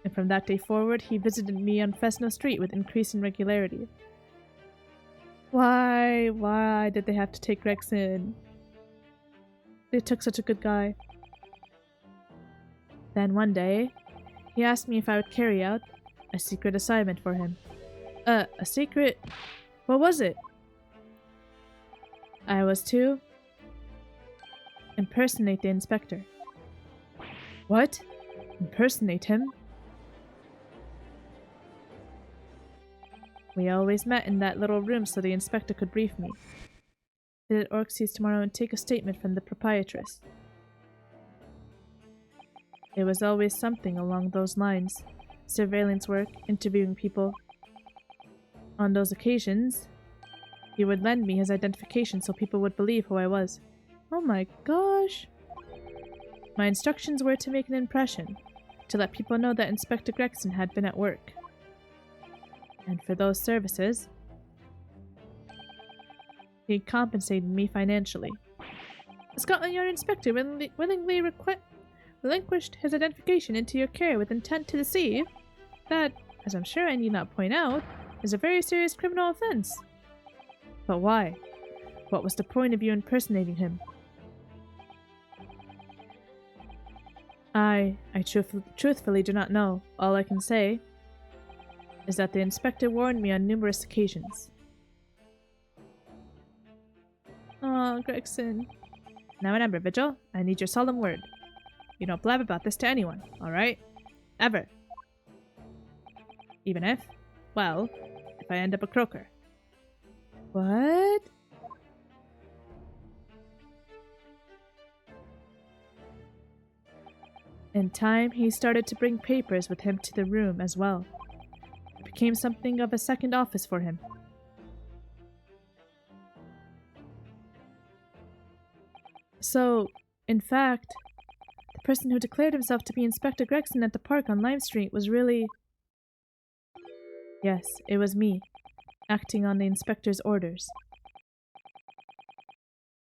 And from that day forward, he visited me on Fresno Street with increasing regularity. Why did they have to take Gregson? They took such a good guy. Then one day, he asked me if I would carry out a secret assignment for him. A secret? What was it? I was to impersonate the inspector. What? Impersonate him? We always met in that little room so the inspector could brief me. Sit at Orxie's tomorrow and take a statement from the proprietress. It was always something along those lines. Surveillance work, interviewing people. On those occasions, he would lend me his identification so people would believe who I was. Oh my gosh! My instructions were to make an impression, to let people know that Inspector Gregson had been at work. And for those services, he compensated me financially. The Scotland Yard inspector willingly relinquished his identification into your care with intent to deceive? That as I'm sure I need not point out, is a very serious criminal offense. But why? What was the point of you impersonating him? I truthfully do not know. All I can say is that the inspector warned me on numerous occasions. Aw, Gregson. Now remember, Vigil, I need your solemn word. You don't blab about this to anyone, alright? Ever. Even if, well, if I end up a croaker. What? In time, he started to bring papers with him to the room as well. It became something of a second office for him. So, in fact, the person who declared himself to be Inspector Gregson at the park on Lime Street was really... Yes, it was me, acting on the inspector's orders.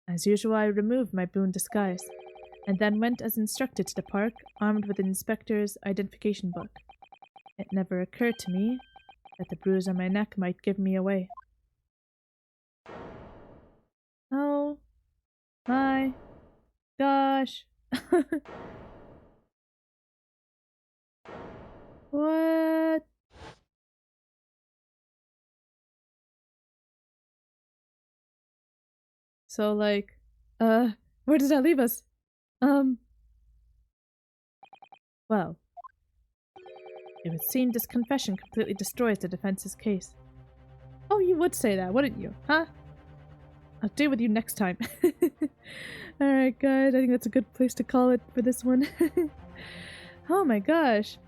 As usual, I removed my boon disguise, and then went as instructed to the park, armed with the inspector's identification book. It never occurred to me that the bruise on my neck might give me away. Oh my gosh. What? So, like, where does that leave us? Well, it would seem this confession completely destroys the defense's case. Oh, you would say that, wouldn't you? Huh? I'll deal with you next time. Alright, guys, I think that's a good place to call it for this one. Oh my gosh.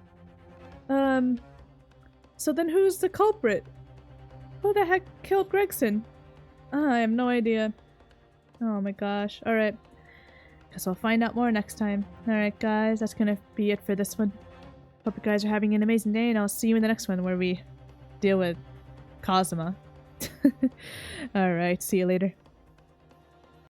So then who's the culprit? Who the heck killed Gregson? I have no idea. Oh my gosh. Alright. Guess I'll find out more next time. Alright guys, that's gonna be it for this one. Hope you guys are having an amazing day, and I'll see you in the next one where we deal with Cosima. Alright, see you later.